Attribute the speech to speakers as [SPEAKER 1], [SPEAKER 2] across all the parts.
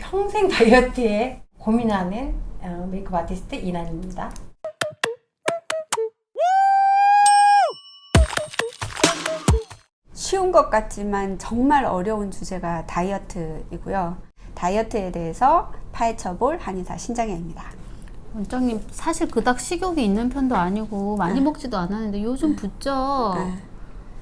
[SPEAKER 1] 평생 다이어트에 고민하는 메이크업 아티스트 이난입니다.
[SPEAKER 2] 쉬운 것 같지만 정말 어려운 주제가 다이어트이고요. 다이어트에 대해서 파헤쳐볼 한의사 신장애입니다.
[SPEAKER 3] 원장님 사실 그닥 식욕이 있는 편도 아니고 많이 먹지도 않았는데 요즘 붙죠.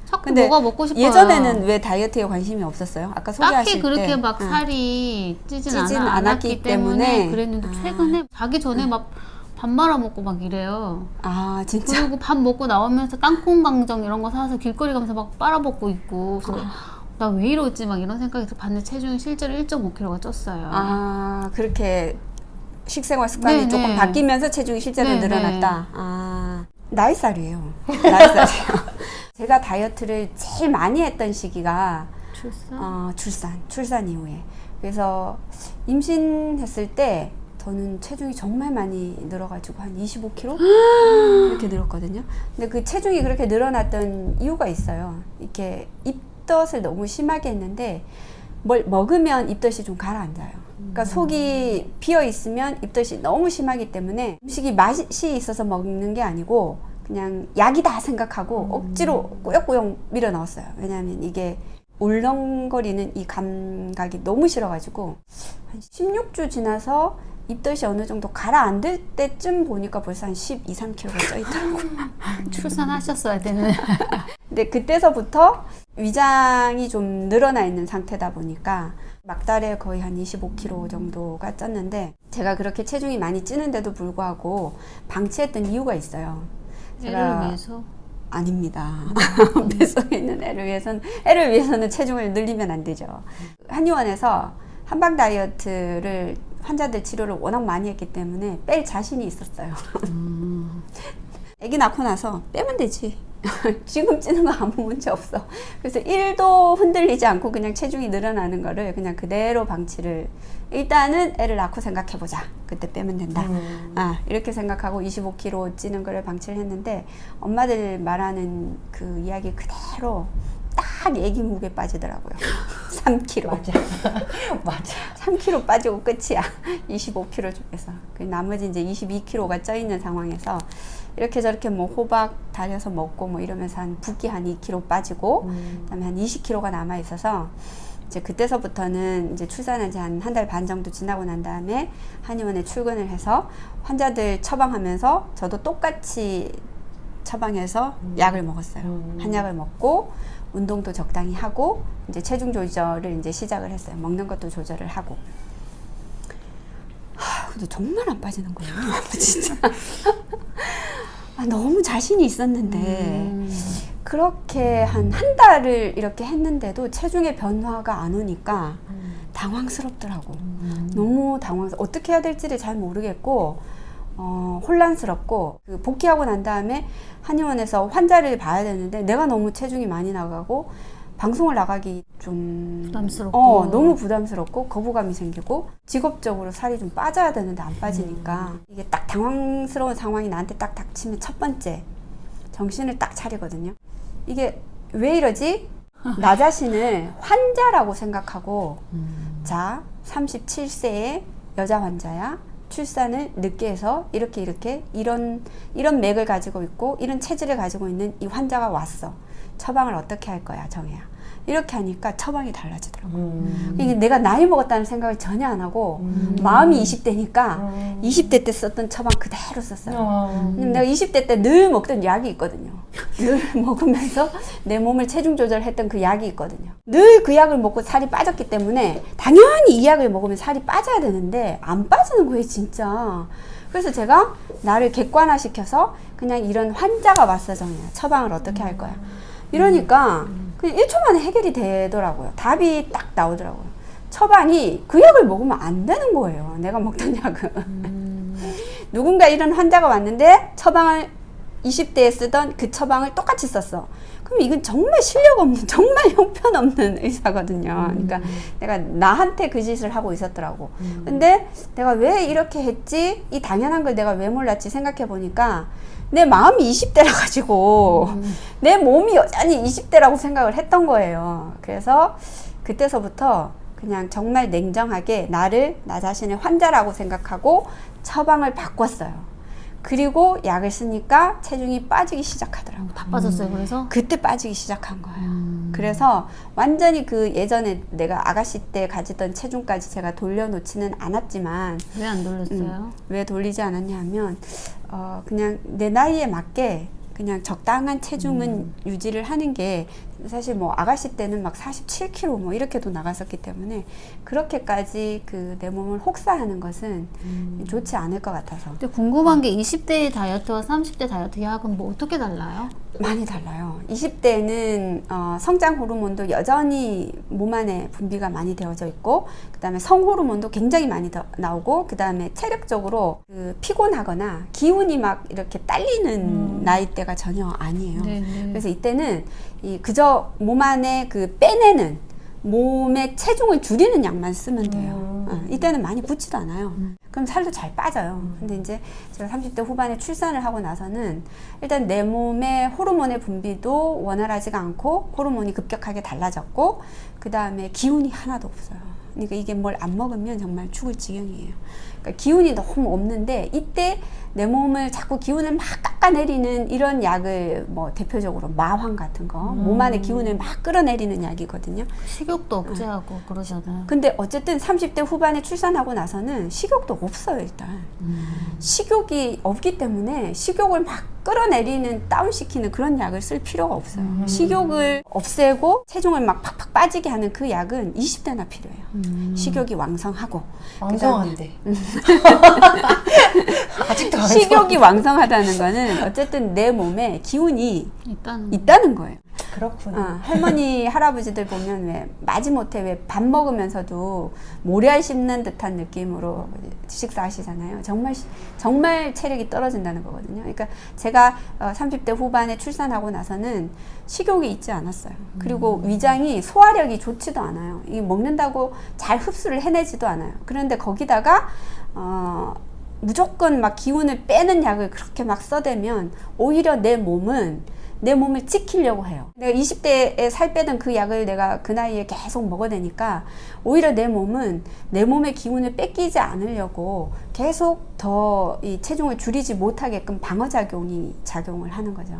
[SPEAKER 3] 자꾸
[SPEAKER 2] 근데
[SPEAKER 3] 뭐가 먹고 싶어요.
[SPEAKER 2] 예전에는 왜 다이어트에 관심이 없었어요? 아까 소개하실
[SPEAKER 3] 딱히 그렇게
[SPEAKER 2] 때
[SPEAKER 3] 막 살이 찌진
[SPEAKER 2] 않았기 때문에
[SPEAKER 3] 그랬는데 최근에 자기 전에 막 밥 말아 먹고 막 이래요.
[SPEAKER 2] 아 진짜?
[SPEAKER 3] 그리고 밥 먹고 나오면서 땅콩 강정 이런 거 사서 길거리 가면서 막 빨아 먹고 있고 나 왜 이러지 막 이런 생각이 들어 봤는데 체중이 실제로 1.5kg가 쪘어요.
[SPEAKER 2] 아 그렇게 식생활 습관이
[SPEAKER 3] 네네.
[SPEAKER 2] 조금 바뀌면서 체중이 실제로
[SPEAKER 3] 네네.
[SPEAKER 2] 늘어났다. 아 나이살이에요. 나이살이에요. 제가 다이어트를 제일 많이 했던 시기가 출산 이후에. 그래서 임신했을 때 저는 체중이 정말 많이 늘어가지고 한 25kg 이렇게 늘었거든요. 근데 그 체중이 그렇게 늘어났던 이유가 있어요. 이렇게 입덧을 너무 심하게 했는데 뭘 먹으면 입덧이 좀 가라앉아요. 그러니까 속이 비어 있으면 입덧이 너무 심하기 때문에 음식이 맛이 있어서 먹는 게 아니고 그냥 약이다 생각하고 억지로 꾸역꾸역 밀어 넣었어요. 왜냐하면 이게 울렁거리는 이 감각이 너무 싫어가지고 한 16주 지나서 입덧이 어느 정도 가라앉을 때쯤 보니까 벌써 한 12, 3kg가 쪄 있더라고요.
[SPEAKER 3] 출산하셨어야 되는.
[SPEAKER 2] 근데 그때서부터 위장이 좀 늘어나 있는 상태다 보니까 막달에 거의 한 25kg 정도가 쪘는데 제가 그렇게 체중이 많이 찌는데도 불구하고 방치했던 이유가 있어요.
[SPEAKER 3] 애를 위해서?
[SPEAKER 2] 아닙니다. 뱃속에 있는 애를 위해서는 체중을 늘리면 안 되죠. 한의원에서 한방 다이어트를 환자들 치료를 워낙 많이 했기 때문에 뺄 자신이 있었어요. 아기 낳고 나서 빼면 되지. 지금 찌는 거 아무 문제 없어. 그래서 1도 흔들리지 않고 그냥 체중이 늘어나는 거를 그냥 그대로 방치를 일단은 애를 낳고 생각해보자. 그때 빼면 된다. 이렇게 생각하고 25kg 찌는 거를 방치를 했는데 엄마들 말하는 그 이야기 그대로 딱 애기 무게 빠지더라고요. 3kg.
[SPEAKER 1] 맞아.
[SPEAKER 2] 3kg 빠지고 끝이야. 25kg 중에서. 그 나머지 이제 22kg가 쪄 있는 상황에서 이렇게 저렇게 뭐 호박 달여서 먹고 뭐 이러면서 한 붓기 한 2kg 빠지고 그다음에 한 20kg가 남아 있어서 이제 그때서부터는 이제 출산한 지 한 달 반 정도 지나고 난 다음에 한의원에 출근을 해서 환자들 처방하면서 저도 똑같이 처방해서 약을 먹었어요. 한약을 먹고 운동도 적당히 하고 이제 체중 조절을 이제 시작을 했어요. 먹는 것도 조절을 하고. 근데 정말 안 빠지는 거예요. 진짜. 너무 자신이 있었는데 그렇게 한 달을 이렇게 했는데도 체중의 변화가 안 오니까 당황스럽더라고. 너무 어떻게 해야 될지를 잘 모르겠고 혼란스럽고 복귀하고 난 다음에 한의원에서 환자를 봐야 되는데 내가 너무 체중이 많이 나가고 방송을 나가기 좀
[SPEAKER 3] 부담스럽고
[SPEAKER 2] 너무 부담스럽고 거부감이 생기고 직업적으로 살이 좀 빠져야 되는데 안 빠지니까 이게 딱 당황스러운 상황이 나한테 딱 닥치면 첫 번째 정신을 딱 차리거든요. 이게 왜 이러지? 나 자신을 환자라고 생각하고 자 37세의 여자 환자야. 출산을 늦게 해서 이런 맥을 가지고 있고 이런 체질을 가지고 있는 이 환자가 왔어. 처방을 어떻게 할 거야, 정혜야. 이렇게 하니까 처방이 달라지더라고요. 이게 내가 나이 먹었다는 생각을 전혀 안 하고 마음이 20대니까 20대 때 썼던 처방 그대로 썼어요. 내가 20대 때 늘 먹던 약이 있거든요. 늘 먹으면서 내 몸을 체중 조절했던 그 약이 있거든요. 늘 그 약을 먹고 살이 빠졌기 때문에 당연히 이 약을 먹으면 살이 빠져야 되는데 안 빠지는 거예요, 진짜. 그래서 제가 나를 객관화시켜서 그냥 이런 환자가 왔어, 정혜야. 처방을 어떻게 할 거야. 이러니까 그냥 1초 만에 해결이 되더라고요. 답이 딱 나오더라고요. 처방이 그 약을 먹으면 안 되는 거예요. 내가 먹던 약은. 누군가 이런 환자가 왔는데 처방을 20대에 쓰던 그 처방을 똑같이 썼어. 그럼 이건 정말 실력 없는, 정말 형편없는 의사거든요. 그러니까 내가 나한테 그 짓을 하고 있었더라고. 근데 내가 왜 이렇게 했지? 이 당연한 걸 내가 왜 몰랐지? 생각해 보니까 내 마음이 20대라 가지고 내 몸이 여전히 20대라고 생각을 했던 거예요. 그래서 그때서부터 그냥 정말 냉정하게 나 자신을 환자라고 생각하고 처방을 바꿨어요. 그리고 약을 쓰니까 체중이 빠지기 시작하더라고요.
[SPEAKER 3] 다 빠졌어요. 그래서
[SPEAKER 2] 그때 빠지기 시작한 거예요. 그래서 완전히 그 예전에 내가 아가씨 때 가지던 체중까지 제가 돌려놓지는 않았지만
[SPEAKER 3] 왜 안 돌렸어요?
[SPEAKER 2] 왜 돌리지 않았냐 하면 그냥 내 나이에 맞게 그냥 적당한 체중은 유지를 하는 게 사실 뭐 아가씨 때는 막 47kg 뭐 이렇게도 나갔었기 때문에 그렇게까지 그 내 몸을 혹사하는 것은 좋지 않을 것 같아서.
[SPEAKER 3] 근데 궁금한 게 20대 다이어트와 30대 다이어트 약은 뭐 어떻게 달라요?
[SPEAKER 2] 많이 달라요. 20대는 성장 호르몬도 여전히 몸 안에 분비가 많이 되어져 있고, 그 다음에 성 호르몬도 굉장히 많이 나오고, 그 다음에 체력적으로 그 피곤하거나 기운이 막 이렇게 딸리는 나이대가 전혀 아니에요.
[SPEAKER 3] 네네.
[SPEAKER 2] 그래서 이때는 그저 몸 안에 그 빼내는 몸의 체중을 줄이는 약만 쓰면 돼요. 이때는 많이 붙지도 않아요. 그럼 살도 잘 빠져요. 근데 이제 제가 30대 후반에 출산을 하고 나서는 일단 내 몸의 호르몬의 분비도 원활하지가 않고 호르몬이 급격하게 달라졌고, 그 다음에 기운이 하나도 없어요. 그러니까 이게 뭘 안 먹으면 정말 죽을 지경이에요. 그러니까 기운이 너무 없는데, 이때 내 몸을 자꾸 기운을 막 깎아내리는 이런 약을 뭐 대표적으로 마황 같은 거, 몸 안에 기운을 막 끌어내리는 약이거든요.
[SPEAKER 3] 식욕도 억제하고 그러잖아요.
[SPEAKER 2] 근데 어쨌든 30대 후반에 출산하고 나서는 식욕도 없어요, 일단. 식욕이 없기 때문에 식욕을 막 끌어내리는, 다운시키는 그런 약을 쓸 필요가 없어요. 식욕을 없애고 체중을 막 팍팍 빠지게 하는 그 약은 20대나 필요해요. 식욕이 왕성하고.
[SPEAKER 1] 왕성한데. 아직도 왕성.
[SPEAKER 2] 식욕이 왕성하다는 거는 어쨌든 내 몸에 기운이
[SPEAKER 3] 일단
[SPEAKER 2] 있다는 거예요.
[SPEAKER 1] 그렇구나.
[SPEAKER 2] 할머니, 할아버지들 보면 왜 마지못해 왜 밥 먹으면서도 모래알 씹는 듯한 느낌으로 식사하시잖아요. 정말 체력이 떨어진다는 거거든요. 그러니까 제가 30대 후반에 출산하고 나서는 식욕이 있지 않았어요. 그리고 위장이 소화력이 좋지도 않아요. 이 먹는다고 잘 흡수를 해내지도 않아요. 그런데 거기다가 무조건 막 기운을 빼는 약을 그렇게 막 써대면 오히려 내 몸을 지키려고 해요. 내가 20대에 살 빼던 그 약을 내가 그 나이에 계속 먹어대니까 오히려 내 몸은 내 몸의 기운을 뺏기지 않으려고 계속 더 이 체중을 줄이지 못하게끔 방어작용을 하는 거죠.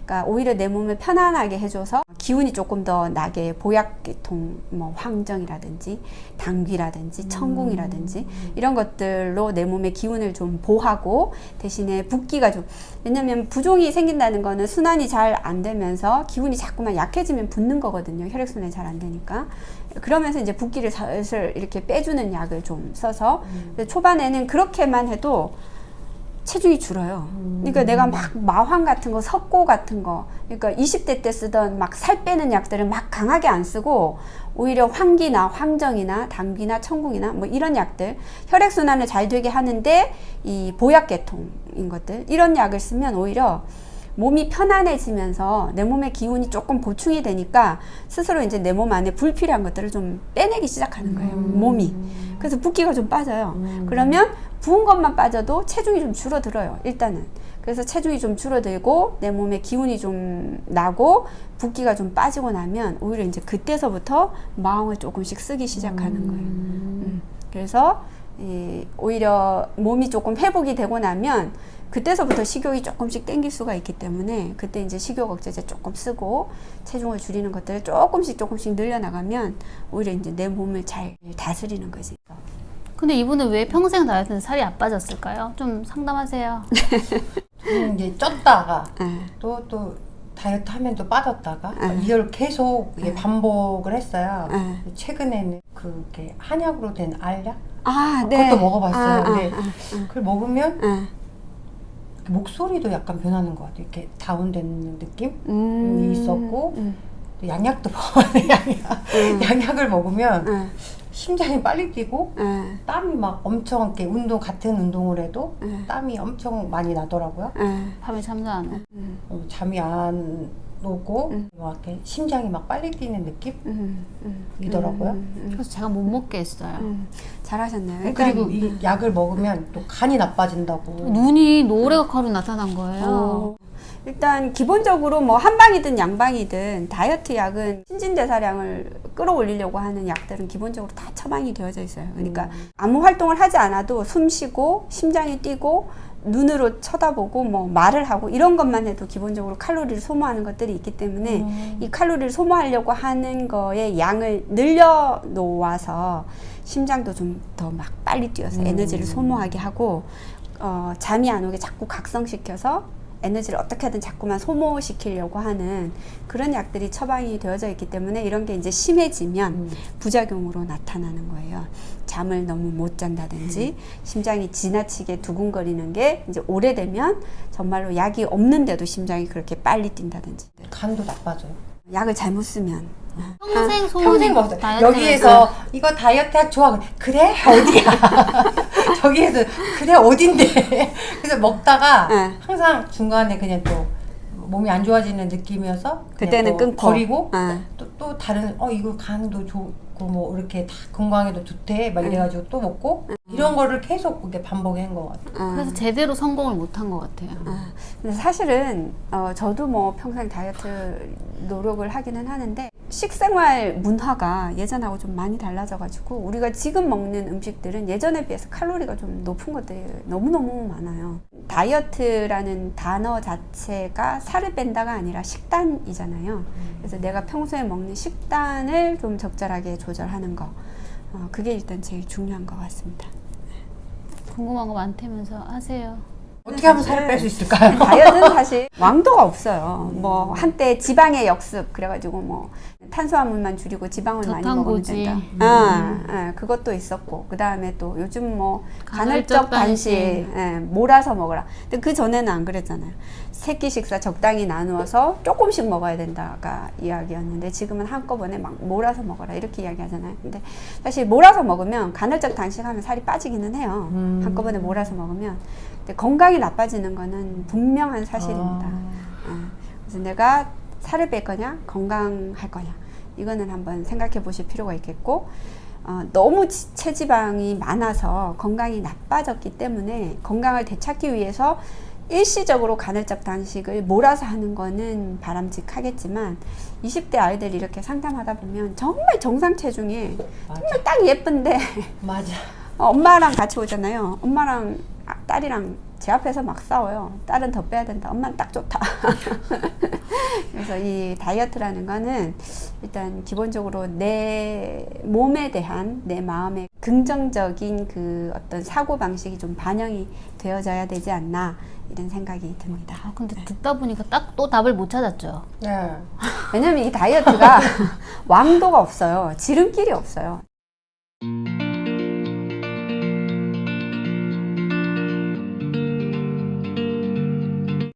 [SPEAKER 2] 그러니까 오히려 내 몸을 편안하게 해줘서 기운이 조금 더 나게 보약계통, 뭐 황정이라든지 당귀라든지 청궁이라든지 이런 것들로 내 몸의 기운을 좀 보하고, 대신에 붓기가 좀, 왜냐면 부종이 생긴다는 거는 순환이 잘 안 되면서 기운이 자꾸만 약해지면 붓는 거거든요. 혈액순환이 잘 안 되니까. 그러면서 이제 붓기를 슬슬 이렇게 빼주는 약을 좀 써서 초반에는 그렇게만 해도 체중이 줄어요. 그러니까 내가 막 마황 같은 거, 석고 같은 거, 그러니까 20대 때 쓰던 막 살 빼는 약들을 막 강하게 안 쓰고 오히려 황기나 황정이나 당귀나 청궁이나 뭐 이런 약들, 혈액순환을 잘 되게 하는데 이 보약계통인 것들, 이런 약을 쓰면 오히려 몸이 편안해지면서 내 몸의 기운이 조금 보충이 되니까 스스로 이제 내 몸 안에 불필요한 것들을 좀 빼내기 시작하는 거예요. 몸이. 그래서 붓기가 좀 빠져요. 그러면 부은 것만 빠져도 체중이 좀 줄어들어요, 일단은. 그래서 체중이 좀 줄어들고 내 몸에 기운이 좀 나고 붓기가 좀 빠지고 나면 오히려 이제 그때서부터 마음을 조금씩 쓰기 시작하는 거예요. 그래서 오히려 몸이 조금 회복이 되고 나면 그때서부터 식욕이 조금씩 땡길 수가 있기 때문에 그때 이제 식욕 억제제 조금 쓰고 체중을 줄이는 것들을 조금씩 늘려나가면 오히려 이제 내 몸을 잘 다스리는 거지.
[SPEAKER 3] 근데 이분은 왜 평생 다이어트는 살이 안 빠졌을까요? 좀 상담하세요.
[SPEAKER 1] 저는 이제 쪘다가 또 다이어트 하면 또 빠졌다가 이걸 계속 이게 반복을 했어요. 최근에는 그게 한약으로 된 알약? 그것도 먹어봤어요. 근데 그걸 먹으면 목소리도 약간 변하는 것 같아요. 이렇게 다운되는 느낌이 있었고, 또 양약도 먹었는데 양약을 먹으면 심장이 빨리 뛰고 땀이 막 엄청 이렇게 같은 운동을 해도 땀이 엄청 많이 나더라고요.
[SPEAKER 3] 밤에 잠도 안 오고.
[SPEAKER 1] 잠이 안 오고 막 이렇게 심장이 막 빨리 뛰는 느낌이더라고요.
[SPEAKER 3] 그래서 제가 못 먹게 했어요.
[SPEAKER 2] 잘하셨네요.
[SPEAKER 1] 그리고 이 약을 먹으면 또 간이 나빠진다고.
[SPEAKER 3] 눈이 노래가루 나타난 거예요.
[SPEAKER 2] 일단 기본적으로 뭐 한방이든 양방이든 다이어트 약은 신진대사량을 끌어올리려고 하는 약들은 기본적으로 다 처방이 되어져 있어요. 그러니까 아무 활동을 하지 않아도 숨 쉬고 심장이 뛰고 눈으로 쳐다보고 뭐 말을 하고 이런 것만 해도 기본적으로 칼로리를 소모하는 것들이 있기 때문에 이 칼로리를 소모하려고 하는 거에 양을 늘려 놓아서 심장도 좀 더 막 빨리 뛰어서 에너지를 소모하게 하고 잠이 안 오게 자꾸 각성시켜서 에너지를 어떻게든 자꾸만 소모시키려고 하는 그런 약들이 처방이 되어져 있기 때문에 이런 게 이제 심해지면 부작용으로 나타나는 거예요. 잠을 너무 못 잔다든지 심장이 지나치게 두근거리는 게 이제 오래되면 정말로 약이 없는데도 심장이 그렇게 빨리 뛴다든지.
[SPEAKER 1] 간도 나빠져요.
[SPEAKER 2] 약을 잘못 쓰면
[SPEAKER 3] 평생 소모된
[SPEAKER 1] 평생 먹었어요.
[SPEAKER 3] 다이어트
[SPEAKER 1] 여기에서 이거 다이어트 약 좋아. 그래? 어디야? 저기에서 그래 어딘데? 그래서 먹다가
[SPEAKER 2] 네.
[SPEAKER 1] 항상 중간에 그냥 또 몸이 안 좋아지는 느낌이어서 그냥
[SPEAKER 2] 그때는
[SPEAKER 1] 또
[SPEAKER 2] 끊고.
[SPEAKER 1] 버리고
[SPEAKER 2] 네.
[SPEAKER 1] 또 다른 이거 간도 좋고 뭐 이렇게 다 건강에도 좋대 막 이래가지고 또 먹고 이런 거를 계속 이렇게 반복한 것 같아요.
[SPEAKER 3] 그래서 제대로 성공을 못한 것 같아요.
[SPEAKER 2] 근데 사실은 저도 뭐 평생 다이어트 노력을 하기는 하는데 식생활 문화가 예전하고 좀 많이 달라져가지고 우리가 지금 먹는 음식들은 예전에 비해서 칼로리가 좀 높은 것들이 너무너무 많아요. 다이어트라는 단어 자체가 살을 뺀다가 아니라 식단이잖아요. 그래서 내가 평소에 먹는 식단을 좀 적절하게 조절하는 거 그게 일단 제일 중요한 것 같습니다.
[SPEAKER 3] 궁금한 거 많다면서 하세요.
[SPEAKER 1] 어떻게 하면 살을 뺄 수 있을까요?
[SPEAKER 2] 다이어트는 사실 왕도가 없어요. 뭐 한때 지방의 역습 그래가지고 뭐 탄수화물만 줄이고 지방을 많이 먹으면
[SPEAKER 3] 저탄고지.
[SPEAKER 2] 된다. 그것도 있었고 그 다음에 또 요즘 뭐 간헐적
[SPEAKER 3] 간헐적
[SPEAKER 2] 단식 몰아서 먹어라. 근데 그 전에는 안 그랬잖아요. 세끼 식사 적당히 나누어서 조금씩 먹어야 된다가 이야기였는데 지금은 한꺼번에 막 몰아서 먹어라 이렇게 이야기하잖아요. 근데 사실 몰아서 먹으면 간헐적 단식하면 살이 빠지기는 해요. 한꺼번에 몰아서 먹으면. 근데 건강이 나빠지는 거는 분명한 사실입니다. 그래서 내가 살을 뺄 거냐 건강할 거냐 이거는 한번 생각해 보실 필요가 있겠고 너무 체지방이 많아서 건강이 나빠졌기 때문에 건강을 되찾기 위해서 일시적으로 간헐적 단식을 몰아서 하는 거는 바람직하겠지만 20대 아이들 이렇게 상담하다 보면 정말 정상 체중에 정말 딱 예쁜데
[SPEAKER 1] 맞아.
[SPEAKER 2] 엄마랑 같이 오잖아요. 엄마랑 딸이랑 제 앞에서 막 싸워요. 딸은 더 빼야 된다. 엄마는 딱 좋다. 그래서 이 다이어트라는 거는 일단 기본적으로 내 몸에 대한 내 마음의 긍정적인 그 어떤 사고 방식이 좀 반영이 되어져야 되지 않나 이런 생각이 듭니다.
[SPEAKER 3] 근데 듣다 보니까 딱 또 답을 못 찾았죠.
[SPEAKER 1] 네.
[SPEAKER 2] 왜냐면 이 다이어트가 왕도가 없어요. 지름길이 없어요.